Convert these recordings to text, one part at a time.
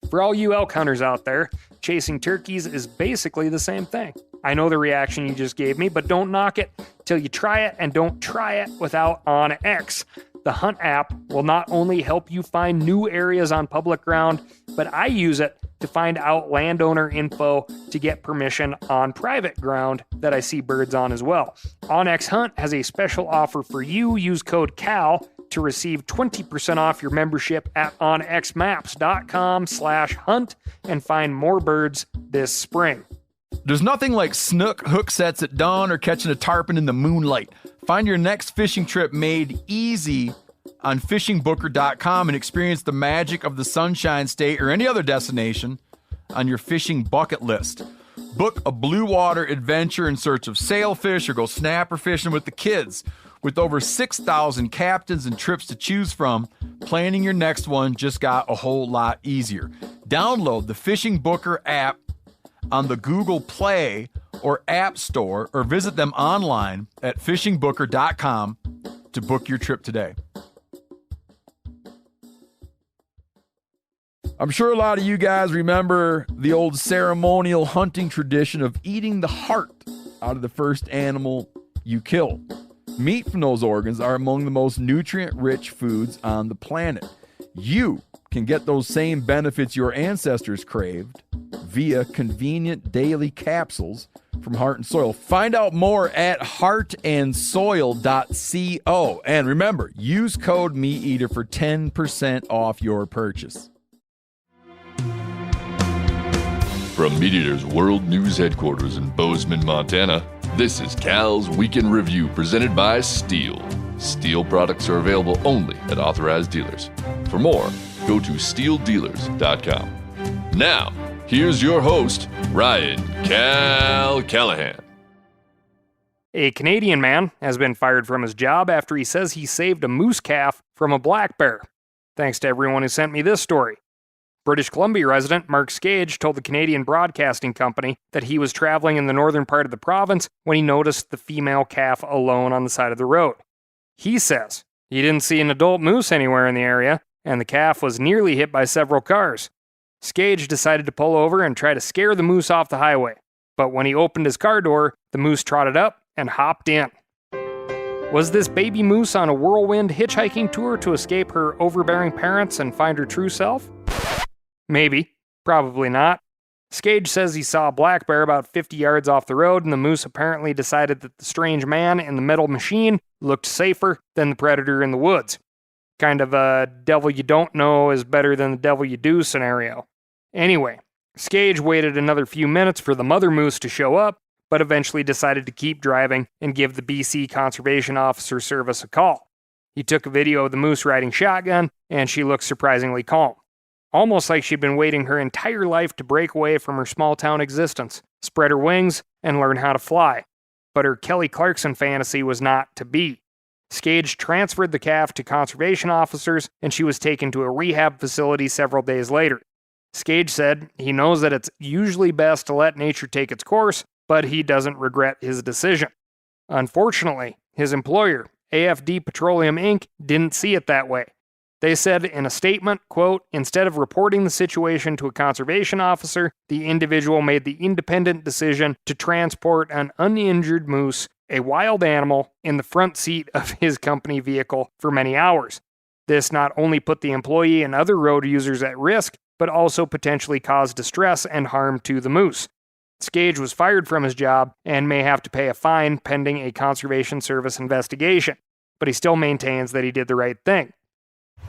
For all you elk hunters out there, chasing turkeys is basically the same thing. I know the reaction you just gave me, but don't knock it till you try it, and don't try it without OnX. The Hunt app will not only help you find new areas on public ground, but I use it to find out landowner info to get permission on private ground that I see birds on as well. OnX Hunt has a special offer for you. Use code CAL to receive 20% off your membership at onxmaps.com/hunt and find more birds this spring. There's nothing like snook hook sets at dawn or catching a tarpon in the moonlight. Find your next fishing trip made easy on fishingbooker.com and experience the magic of the Sunshine State or any other destination on your fishing bucket list. Book a blue water adventure in search of sailfish or go snapper fishing with the kids. With over 6,000 captains and trips to choose from, planning your next one just got a whole lot easier. Download the Fishing Booker app on the Google Play or App Store, or visit them online at fishingbooker.com to book your trip today. I'm sure a lot of you guys remember the old ceremonial hunting tradition of eating the heart out of the first animal you kill. Meat from those organs are among the most nutrient-rich foods on the planet. You can get those same benefits your ancestors craved via convenient daily capsules from Heart and Soil. Find out more at heartandsoil.co. And remember, use code MeatEater for 10% off your purchase. From MeatEater's World News Headquarters in Bozeman, Montana, this is Cal's Weekend Review presented by Steel. Steel products are available only at authorized dealers. For more, go to steeldealers.com. Now, here's your host, Ryan Cal Callahan. A Canadian man has been fired from his job after he says he saved a moose calf from a black bear. Thanks to everyone who sent me this story. British Columbia resident Mark Skage told the Canadian Broadcasting Company that he was traveling in the northern part of the province when he noticed the female calf alone on the side of the road. He says he didn't see an adult moose anywhere in the area, and the calf was nearly hit by several cars. Skage decided to pull over and try to scare the moose off the highway, but when he opened his car door, the moose trotted up and hopped in. Was this baby moose on a whirlwind hitchhiking tour to escape her overbearing parents and find her true self? Maybe. Probably not. Skage says he saw a black bear about 50 yards off the road, and the moose apparently decided that the strange man in the metal machine looked safer than the predator in the woods. Kind of a devil you don't know is better than the devil you do scenario. Anyway, Skage waited another few minutes for the mother moose to show up, but eventually decided to keep driving and give the BC Conservation Officer Service a call. He took a video of the moose riding shotgun, and she looked surprisingly calm. Almost like she'd been waiting her entire life to break away from her small-town existence, spread her wings, and learn how to fly. But her Kelly Clarkson fantasy was not to be. Skage transferred the calf to conservation officers, and she was taken to a rehab facility several days later. Skage said he knows that it's usually best to let nature take its course, but he doesn't regret his decision. Unfortunately, his employer, AFD Petroleum Inc., didn't see it that way. They said in a statement, quote, "Instead of reporting the situation to a conservation officer, the individual made the independent decision to transport an uninjured moose, a wild animal, in the front seat of his company vehicle for many hours. This not only put the employee and other road users at risk, but also potentially caused distress and harm to the moose." Skage was fired from his job and may have to pay a fine pending a Conservation Service investigation, but he still maintains that he did the right thing.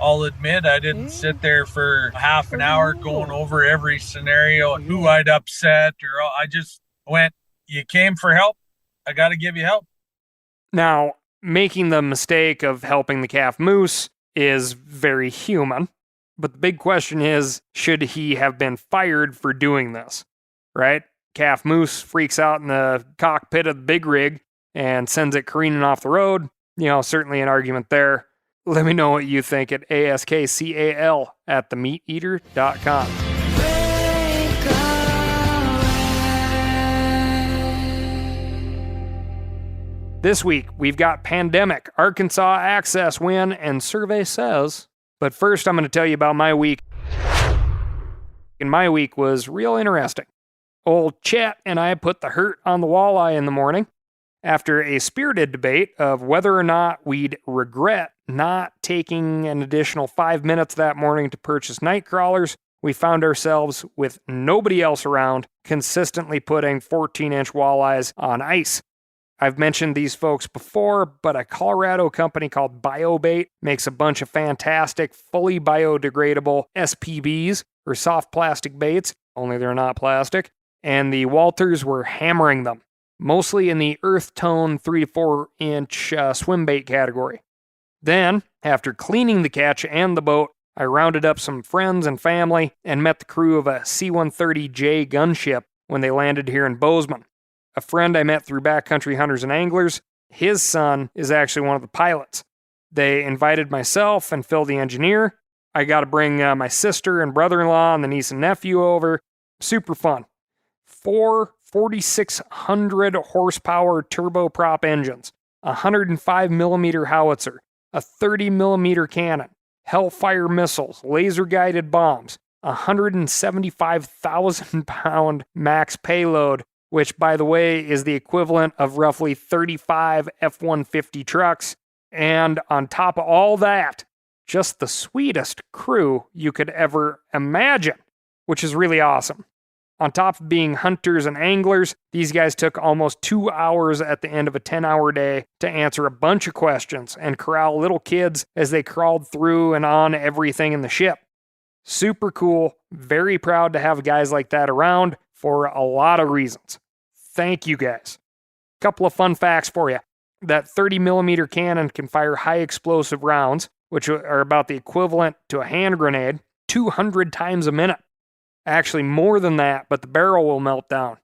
I'll admit I didn't sit there for half an hour going over every scenario and who I'd upset, or I just went, you came for help, I got to give you help. Now, making the mistake of helping the calf moose is very human, but the big question is, should he have been fired for doing this, right? Calf moose freaks out in the cockpit of the big rig and sends it careening off the road. Certainly an argument there. Let me know what you think at askcal@themeateater.com. This week, we've got Pandemic, Arkansas Access win, and survey says. But first, I'm going to tell you about my week. And my week was real interesting. Old Chet and I put the hurt on the walleye in the morning after a spirited debate of whether or not we'd regret not taking an additional 5 minutes that morning to purchase night crawlers. We found ourselves with nobody else around, consistently putting 14-inch walleyes on ice. I've mentioned these folks before, but a Colorado company called BioBait makes a bunch of fantastic, fully biodegradable SPBs, or soft plastic baits, only they're not plastic, and the Walters were hammering them, mostly in the earth tone 3 to 4 inch swim bait category. Then, after cleaning the catch and the boat, I rounded up some friends and family and met the crew of a C-130J gunship when they landed here in Bozeman. A friend I met through Backcountry Hunters and Anglers, his son is actually one of the pilots. They invited myself and Phil the engineer. I got to bring my sister and brother-in-law and the niece and nephew over. Super fun. 4 4,600 horsepower turboprop engines, a 105 millimeter howitzer, a 30 millimeter cannon, Hellfire missiles, laser-guided bombs, 175,000 pound max payload, which, by the way, is the equivalent of roughly 35 F-150 trucks. And on top of all that, just the sweetest crew you could ever imagine, which is really awesome. On top of being hunters and anglers, these guys took almost 2 hours at the end of a 10-hour day to answer a bunch of questions and corral little kids as they crawled through and on everything in the ship. Super cool. Very proud to have guys like that around for a lot of reasons. Thank you guys. Couple of fun facts for you. That 30 millimeter cannon can fire high explosive rounds, which are about the equivalent to a hand grenade, 200 times a minute. Actually, more than that, but the barrel will melt down.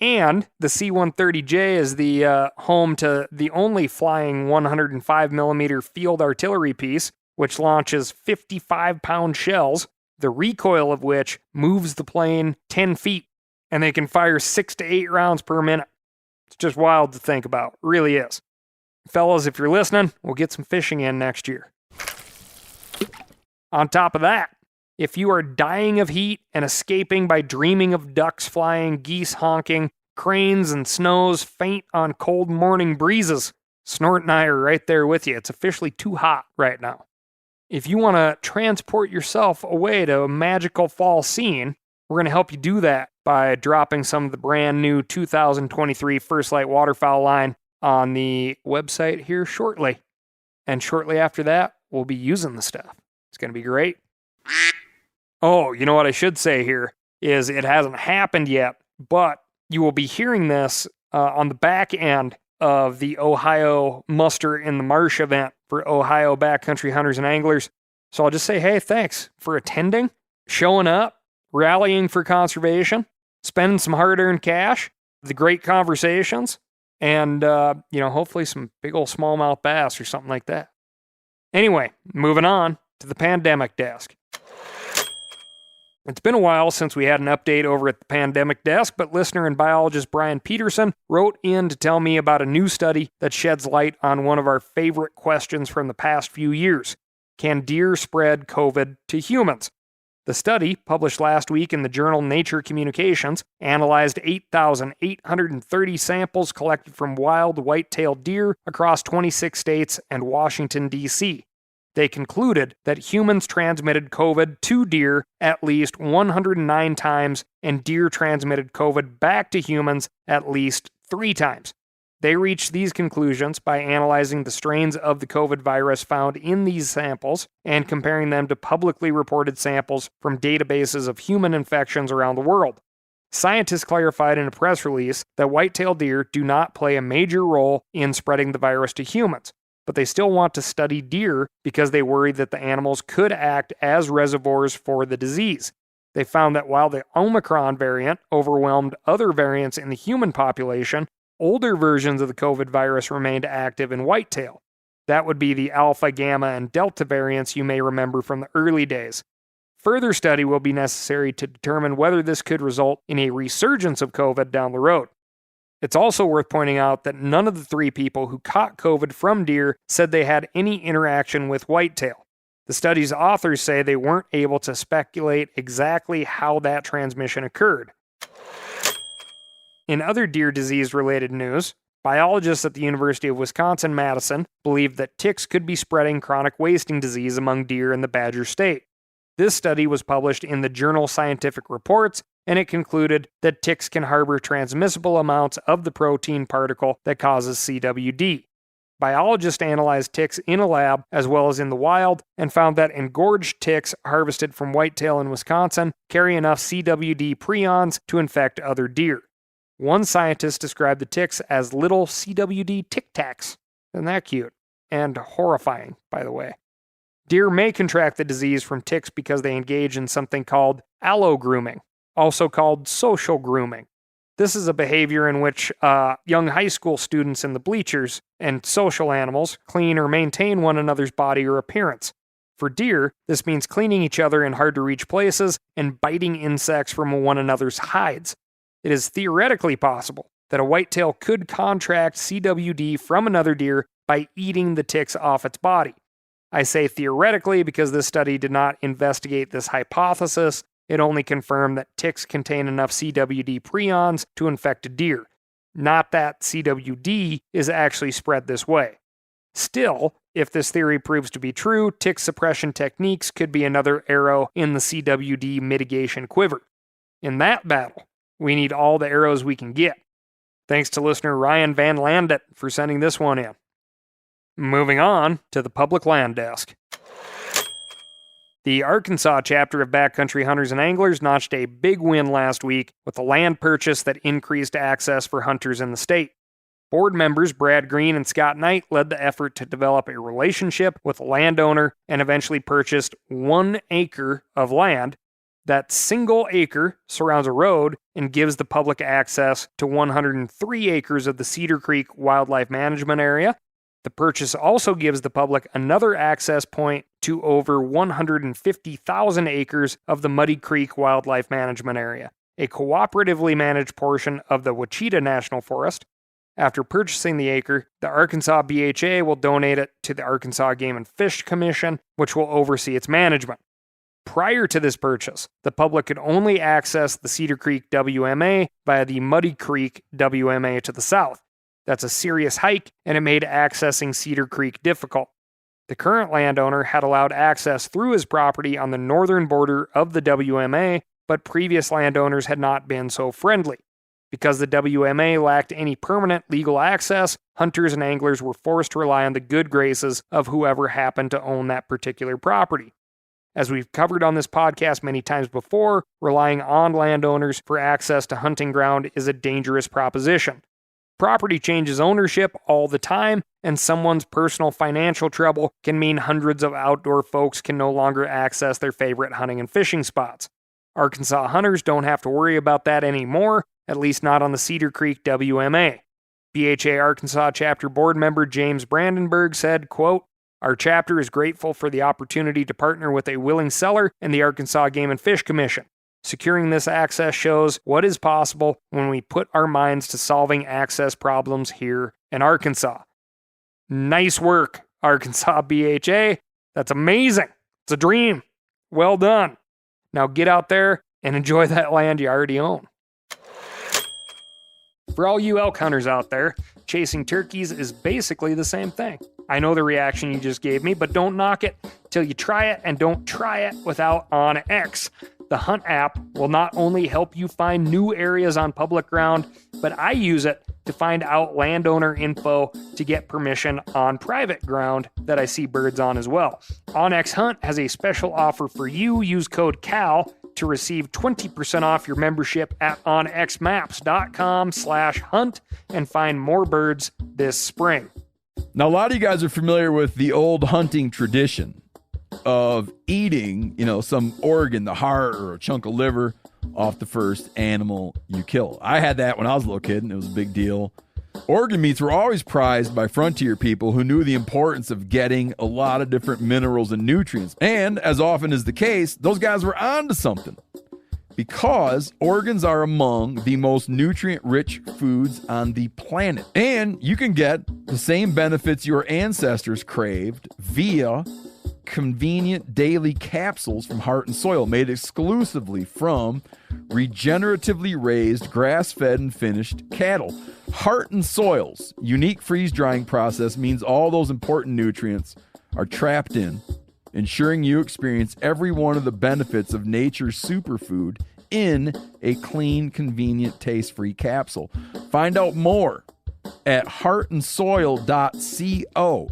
And the C-130J is the home to the only flying 105mm field artillery piece, which launches 55-pound shells, the recoil of which moves the plane 10 feet, and they can fire 6 to 8 rounds per minute. It's just wild to think about. It really is. Fellas, if you're listening, we'll get some fishing in next year. On top of that, if you are dying of heat and escaping by dreaming of ducks flying, geese honking, cranes and snows faint on cold morning breezes, Snort and I are right there with you. It's officially too hot right now. If you want to transport yourself away to a magical fall scene, we're going to help you do that by dropping some of the brand new 2023 First Light waterfowl line on the website here shortly. And shortly after that, we'll be using the stuff. It's going to be great. Oh, you know what I should say here is it hasn't happened yet, but you will be hearing this on the back end of the Ohio Muster in the Marsh event for Ohio Backcountry Hunters and Anglers. So I'll just say, hey, thanks for attending, showing up, rallying for conservation, spending some hard-earned cash, the great conversations, and, hopefully some big old smallmouth bass or something like that. Anyway, moving on to the pandemic desk. It's been a while since we had an update over at the pandemic desk, but listener and biologist Brian Peterson wrote in to tell me about a new study that sheds light on one of our favorite questions from the past few years. Can deer spread COVID to humans? The study, published last week in the journal Nature Communications, analyzed 8,830 samples collected from wild white-tailed deer across 26 states and Washington, D.C. They concluded that humans transmitted COVID to deer at least 109 times and deer transmitted COVID back to humans at least 3 times. They reached these conclusions by analyzing the strains of the COVID virus found in these samples and comparing them to publicly reported samples from databases of human infections around the world. Scientists clarified in a press release that white-tailed deer do not play a major role in spreading the virus to humans, but they still want to study deer because they worry that the animals could act as reservoirs for the disease. They found that while the Omicron variant overwhelmed other variants in the human population, older versions of the COVID virus remained active in whitetail. That would be the Alpha, Gamma, and Delta variants you may remember from the early days. Further study will be necessary to determine whether this could result in a resurgence of COVID down the road. It's also worth pointing out that none of the 3 people who caught COVID from deer said they had any interaction with whitetail. The study's authors say they weren't able to speculate exactly how that transmission occurred. In other deer disease-related news, biologists at the University of Wisconsin-Madison believed that ticks could be spreading chronic wasting disease among deer in the Badger State. This study was published in the journal Scientific Reports, and it concluded that ticks can harbor transmissible amounts of the protein particle that causes CWD. Biologists analyzed ticks in a lab as well as in the wild and found that engorged ticks harvested from whitetail in Wisconsin carry enough CWD prions to infect other deer. One scientist described the ticks as little CWD tic tacs. Isn't that cute? And horrifying, by the way. Deer may contract the disease from ticks because they engage in something called allogrooming, also called social grooming. This is a behavior in which young high school students in the bleachers and social animals clean or maintain one another's body or appearance. For deer, this means cleaning each other in hard-to-reach places and biting insects from one another's hides. It is theoretically possible that a whitetail could contract CWD from another deer by eating the ticks off its body. I say theoretically because this study did not investigate this hypothesis. It only confirmed that ticks contain enough CWD prions to infect a deer, not that CWD is actually spread this way. Still, if this theory proves to be true, tick suppression techniques could be another arrow in the CWD mitigation quiver. In that battle, we need all the arrows we can get. Thanks to listener Ryan Van Landet for sending this one in. Moving on to the public land desk. The Arkansas chapter of Backcountry Hunters and Anglers notched a big win last week with a land purchase that increased access for hunters in the state. Board members Brad Green and Scott Knight led the effort to develop a relationship with a landowner and eventually purchased 1 acre of land. That single acre surrounds a road and gives the public access to 103 acres of the Cedar Creek Wildlife Management Area. The purchase also gives the public another access point to over 150,000 acres of the Muddy Creek Wildlife Management Area, a cooperatively managed portion of the Wichita National Forest. After purchasing the acre, the Arkansas BHA will donate it to the Arkansas Game and Fish Commission, which will oversee its management. Prior to this purchase, the public could only access the Cedar Creek WMA via the Muddy Creek WMA to the south. That's a serious hike, and it made accessing Cedar Creek difficult. The current landowner had allowed access through his property on the northern border of the WMA, but previous landowners had not been so friendly. Because the WMA lacked any permanent legal access, hunters and anglers were forced to rely on the good graces of whoever happened to own that particular property. As we've covered on this podcast many times before, relying on landowners for access to hunting ground is a dangerous proposition. Property changes ownership all the time, and someone's personal financial trouble can mean hundreds of outdoor folks can no longer access their favorite hunting and fishing spots. Arkansas hunters don't have to worry about that anymore, at least not on the Cedar Creek WMA. BHA Arkansas chapter board member James Brandenburg said, quote, "Our chapter is grateful for the opportunity to partner with a willing seller and the Arkansas Game and Fish Commission. Securing this access shows what is possible when we put our minds to solving access problems here in Arkansas." Nice work, Arkansas BHA. That's amazing. It's a dream. Well done. Now get out there and enjoy that land you already own. For all you elk hunters out there, chasing turkeys is basically the same thing. I know the reaction you just gave me, but don't knock it till you try it, and don't try it without OnX. The Hunt app will not only help you find new areas on public ground, but I use it to find out landowner info to get permission on private ground that I see birds on as well. OnX Hunt has a special offer for you. Use code CAL to receive 20% off your membership at onxmaps.com/hunt and find more birds this spring. Now, a lot of you guys are familiar with the old hunting tradition of eating, some organ, the heart or a chunk of liver off the first animal you kill. I had that when I was a little kid, and it was a big deal. Organ meats were always prized by frontier people who knew the importance of getting a lot of different minerals and nutrients. And as often is the case, those guys were onto something, because organs are among the most nutrient-rich foods on the planet. And you can get the same benefits your ancestors craved via convenient daily capsules from Heart and Soil made exclusively from regeneratively raised, grass-fed, and finished cattle. Heart and Soil's unique freeze-drying process means all those important nutrients are trapped in, ensuring you experience every one of the benefits of nature's superfood in a clean, convenient, taste-free capsule. Find out more at heartandsoil.co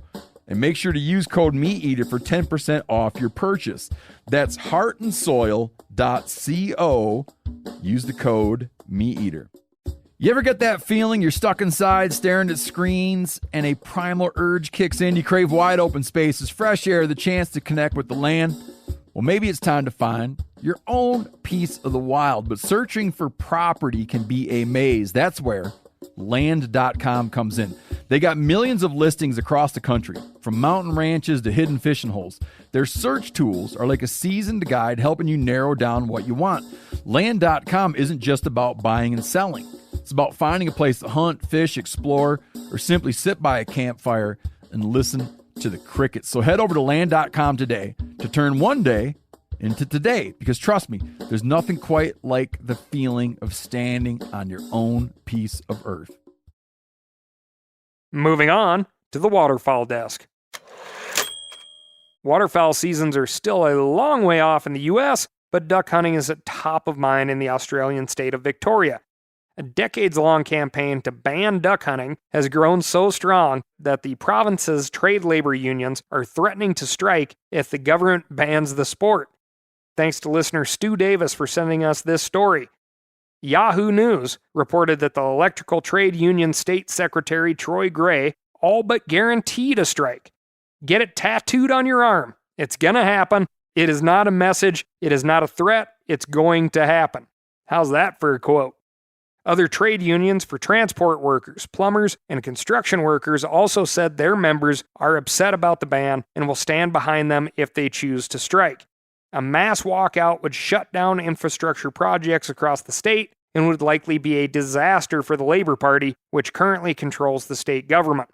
and make sure to use code MeatEater for 10% off your purchase. That's heartandsoil.co. Use the code MeatEater. You ever get that feeling you're stuck inside staring at screens and a primal urge kicks in? You crave wide open spaces, fresh air, the chance to connect with the land? Well, maybe it's time to find your own piece of the wild, but searching for property can be a maze. That's where Land.com comes in. They got millions of listings across the country, from mountain ranches to hidden fishing holes. Their search tools are like a seasoned guide helping you narrow down what you want. Land.com isn't just about buying and selling. It's about finding a place to hunt, fish, explore, or simply sit by a campfire and listen to the crickets. So head over to Land.com today to turn one day into today, because trust me, there's nothing quite like the feeling of standing on your own piece of earth. Moving on to the waterfowl desk. Waterfowl seasons are still a long way off in the US, but duck hunting is at top of mind in the Australian state of Victoria. A decades-long campaign to ban duck hunting has grown so strong that the province's trade labor unions are threatening to strike if the government bans the sport. Thanks to listener Stu Davis for sending us this story. Yahoo News reported that the Electrical Trade Union State Secretary Troy Gray all but guaranteed a strike. Get it tattooed on your arm. It's gonna happen. It is not a message. It is not a threat. It's going to happen. How's that for a quote? Other trade unions for transport workers, plumbers, and construction workers also said their members are upset about the ban and will stand behind them if they choose to strike. A mass walkout would shut down infrastructure projects across the state and would likely be a disaster for the Labor Party, which currently controls the state government.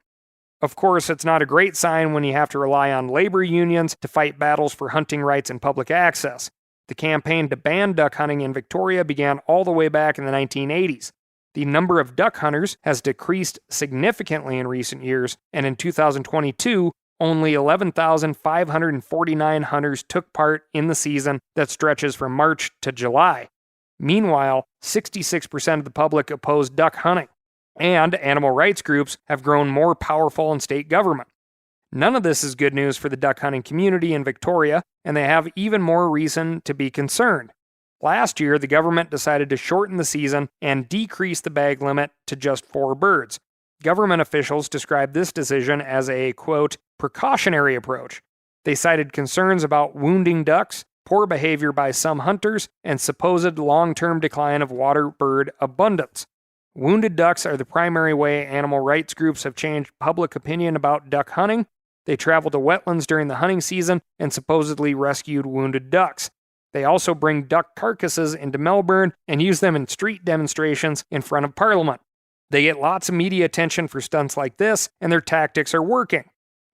Of course, it's not a great sign when you have to rely on labor unions to fight battles for hunting rights and public access. The campaign to ban duck hunting in Victoria began all the way back in the 1980s. The number of duck hunters has decreased significantly in recent years, and in 2022, only 11,549 hunters took part in the season that stretches from March to July. Meanwhile, 66% of the public opposed duck hunting, and animal rights groups have grown more powerful in state government. None of this is good news for the duck hunting community in Victoria, and they have even more reason to be concerned. Last year, the government decided to shorten the season and decrease the bag limit to just 4 birds. Government officials described this decision as a, quote, precautionary approach. They cited concerns about wounding ducks, poor behavior by some hunters, and supposed long-term decline of water bird abundance. Wounded ducks are the primary way animal rights groups have changed public opinion about duck hunting. They traveled to wetlands during the hunting season and supposedly rescued wounded ducks. They also bring duck carcasses into Melbourne and use them in street demonstrations in front of Parliament. They get lots of media attention for stunts like this, and their tactics are working.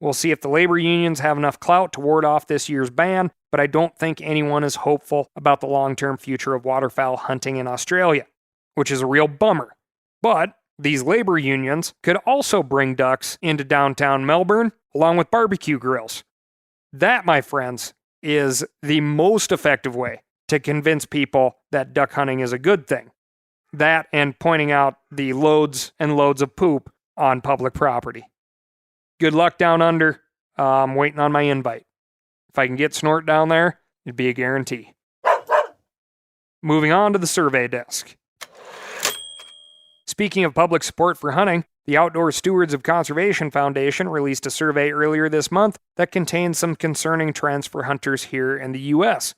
We'll see if the labor unions have enough clout to ward off this year's ban, but I don't think anyone is hopeful about the long-term future of waterfowl hunting in Australia, which is a real bummer. But these labor unions could also bring ducks into downtown Melbourne, along with barbecue grills. That, my friends, is the most effective way to convince people that duck hunting is a good thing. That and pointing out the loads and loads of poop on public property. Good luck down under. I'm waiting on my invite. If I can get Snort down there, it'd be a guarantee. Moving on to the survey desk. Speaking of public support for hunting, the Outdoor Stewards of Conservation Foundation released a survey earlier this month that contains some concerning trends for hunters here in the U.S.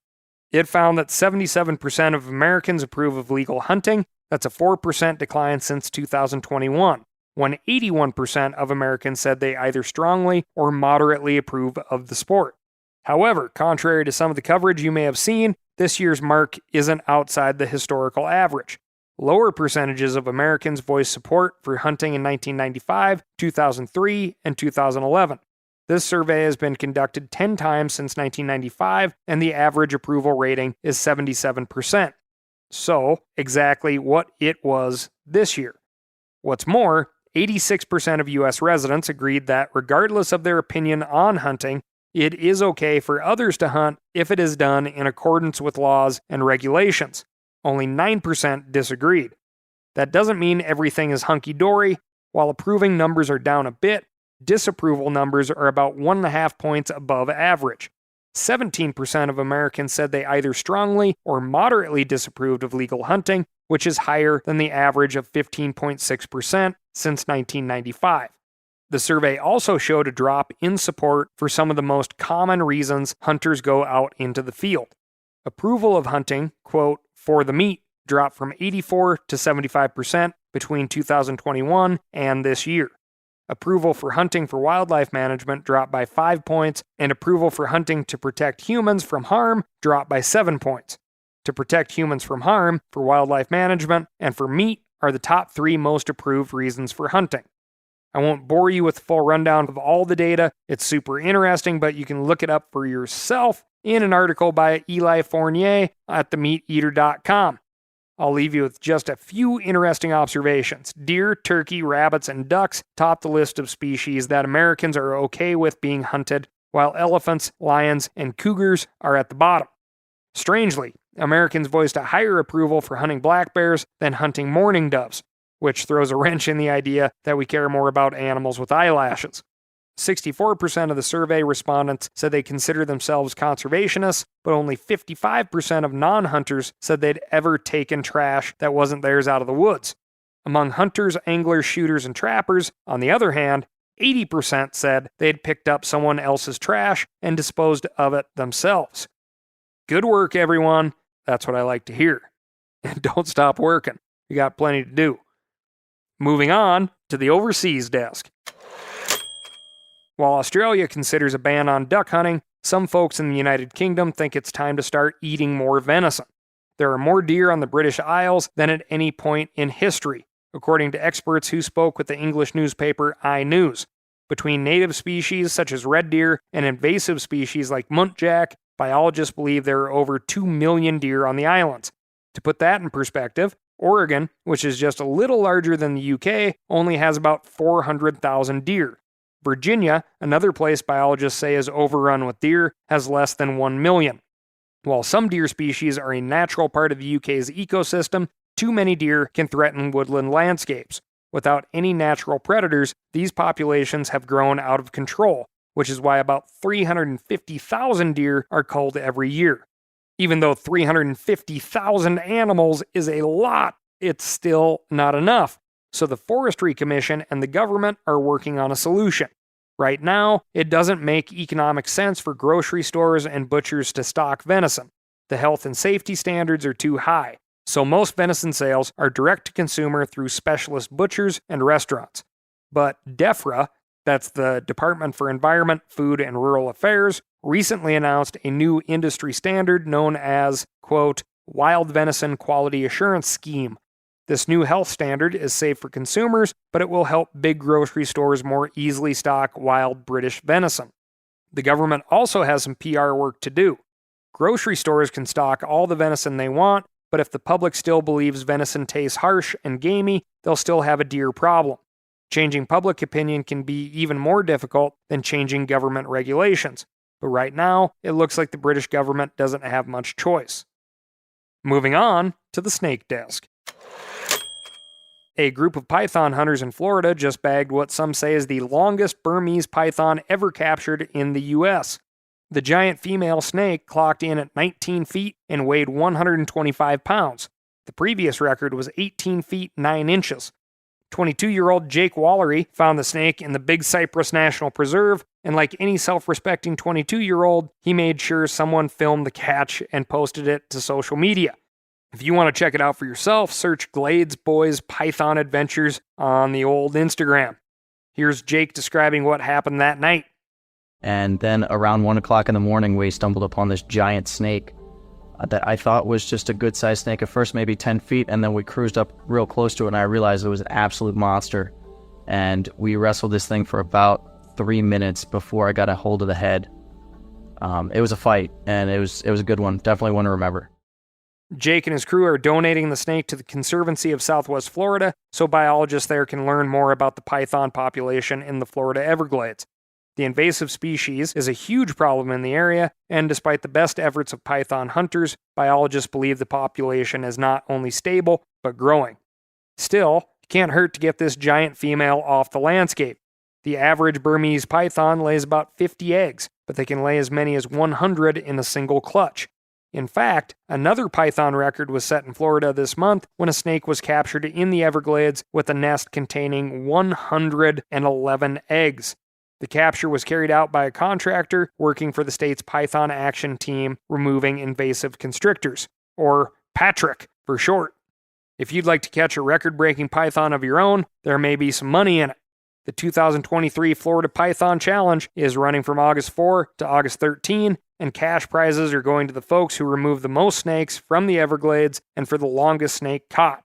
It found that 77% of Americans approve of legal hunting. That's a 4% decline since 2021, when 81% of Americans said they either strongly or moderately approve of the sport. However, contrary to some of the coverage you may have seen, this year's mark isn't outside the historical average. Lower percentages of Americans voiced support for hunting in 1995, 2003, and 2011. This survey has been conducted 10 times since 1995, and the average approval rating is 77%. So, exactly what it was this year. What's more, 86% of U.S. residents agreed that regardless of their opinion on hunting, it is okay for others to hunt if it is done in accordance with laws and regulations. Only 9% disagreed. That doesn't mean everything is hunky-dory. While approving numbers are down a bit, disapproval numbers are about 1.5 points above average. 17% of Americans said they either strongly or moderately disapproved of legal hunting, which is higher than the average of 15.6% since 1995. The survey also showed a drop in support for some of the most common reasons hunters go out into the field. Approval of hunting, quote, for the meat, dropped from 84 to 75% between 2021 and this year. Approval for hunting for wildlife management dropped by 5 points, and approval for hunting to protect humans from harm dropped by 7 points. To protect humans from harm, for wildlife management, and for meat are the top 3 most approved reasons for hunting. I won't bore you with the full rundown of all the data. It's super interesting, but you can look it up for yourself in an article by Eli Fournier at themeateater.com. I'll leave you with just a few interesting observations. Deer, turkey, rabbits, and ducks top the list of species that Americans are okay with being hunted, while elephants, lions, and cougars are at the bottom. Strangely, Americans voiced a higher approval for hunting black bears than hunting mourning doves, which throws a wrench in the idea that we care more about animals with eyelashes. 64% of the survey respondents said they consider themselves conservationists, but only 55% of non-hunters said they'd ever taken trash that wasn't theirs out of the woods. Among hunters, anglers, shooters, and trappers, on the other hand, 80% said they'd picked up someone else's trash and disposed of it themselves. Good work, everyone. That's what I like to hear. And don't stop working. You got plenty to do. Moving on to the overseas desk. While Australia considers a ban on duck hunting, some folks in the United Kingdom think it's time to start eating more venison. There are more deer on the British Isles than at any point in history, according to experts who spoke with the English newspaper iNews. Between native species such as red deer and invasive species like muntjac, biologists believe there are over 2 million deer on the islands. To put that in perspective, Oregon, which is just a little larger than the UK, only has about 400,000 deer. Virginia, another place biologists say is overrun with deer, has less than 1 million. While some deer species are a natural part of the UK's ecosystem, too many deer can threaten woodland landscapes. Without any natural predators, these populations have grown out of control, which is why about 350,000 deer are culled every year. Even though 350,000 animals is a lot, it's still not enough. So the Forestry Commission and the government are working on a solution. Right now, it doesn't make economic sense for grocery stores and butchers to stock venison. The health and safety standards are too high, so most venison sales are direct to consumer through specialist butchers and restaurants. But DEFRA, that's the Department for Environment, Food, and Rural Affairs, recently announced a new industry standard known as, quote, Wild Venison Quality Assurance Scheme. This new health standard is safe for consumers, but it will help big grocery stores more easily stock wild British venison. The government also has some PR work to do. Grocery stores can stock all the venison they want, but if the public still believes venison tastes harsh and gamey, they'll still have a deer problem. Changing public opinion can be even more difficult than changing government regulations, but right now, it looks like the British government doesn't have much choice. Moving on to the snake desk. A group of python hunters in Florida just bagged what some say is the longest Burmese python ever captured in the U.S. The giant female snake clocked in at 19 feet and weighed 125 pounds. The previous record was 18 feet 9 inches. 22-year-old Jake Wallery found the snake in the Big Cypress National Preserve, and like any self-respecting 22-year-old, he made sure someone filmed the catch and posted it to social media. If you want to check it out for yourself, search Glades Boys Python Adventures on the old Instagram. Here's Jake describing what happened that night. And then around 1 o'clock in the morning, we stumbled upon this giant snake that I thought was just a good-sized snake at first, maybe 10 feet, and then we cruised up real close to it, and I realized it was an absolute monster. And we wrestled this thing for about 3 minutes before I got a hold of the head. It was a fight, and it was a good one. Definitely one to remember. Jake and his crew are donating the snake to the Conservancy of Southwest Florida so biologists there can learn more about the python population in the Florida Everglades. The invasive species is a huge problem in the area, and despite the best efforts of python hunters, biologists believe the population is not only stable, but growing. Still, it can't hurt to get this giant female off the landscape. The average Burmese python lays about 50 eggs, but they can lay as many as 100 in a single clutch. In fact, another python record was set in Florida this month when a snake was captured in the Everglades with a nest containing 111 eggs. The capture was carried out by a contractor working for the state's Python Action Team removing invasive constrictors, or Patrick for short. If you'd like to catch a record-breaking python of your own, there may be some money in it. The 2023 Florida Python Challenge is running from August 4 to August 13, and cash prizes are going to the folks who remove the most snakes from the Everglades and for the longest snake caught.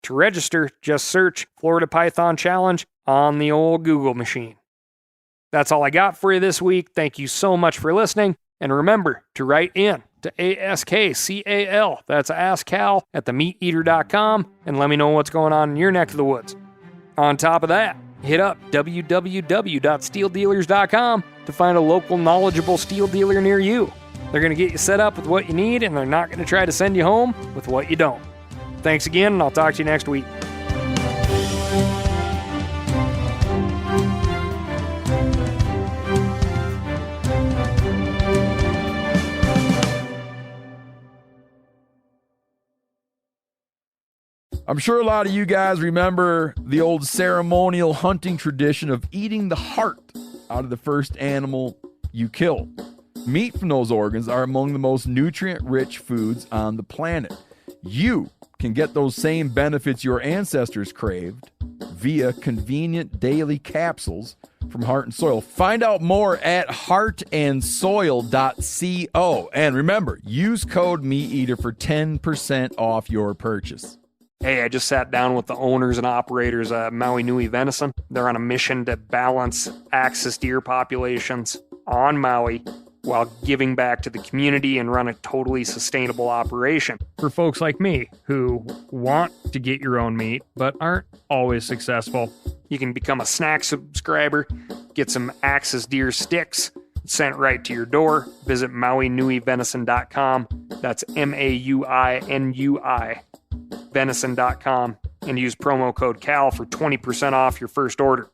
To register, just search Florida Python Challenge on the old Google machine. That's all I got for you this week. Thank you so much for listening, and remember to write in to ASKCAL, that's AskCal, at themeateater.com, and let me know what's going on in your neck of the woods. On top of that, hit up www.steeldealers.com to find a local knowledgeable steel dealer near you. They're going to get you set up with what you need, and they're not going to try to send you home with what you don't. Thanks again, and I'll talk to you next week. I'm sure a lot of you guys remember the old ceremonial hunting tradition of eating the heart out of the first animal you kill. Meat from those organs are among the most nutrient-rich foods on the planet. You can get those same benefits your ancestors craved via convenient daily capsules from Heart and Soil. Find out more at heartandsoil.co. And remember, use code MeatEater for 10% off your purchase. Hey, I just sat down with the owners and operators of Maui Nui Venison. They're on a mission to balance axis deer populations on Maui while giving back to the community and run a totally sustainable operation. For folks like me who want to get your own meat but aren't always successful, you can become a snack subscriber, get some axis deer sticks sent right to your door. Visit MauiNuiVenison.com. That's MAUINUI. venison.com and use promo code CAL for 20% off your first order.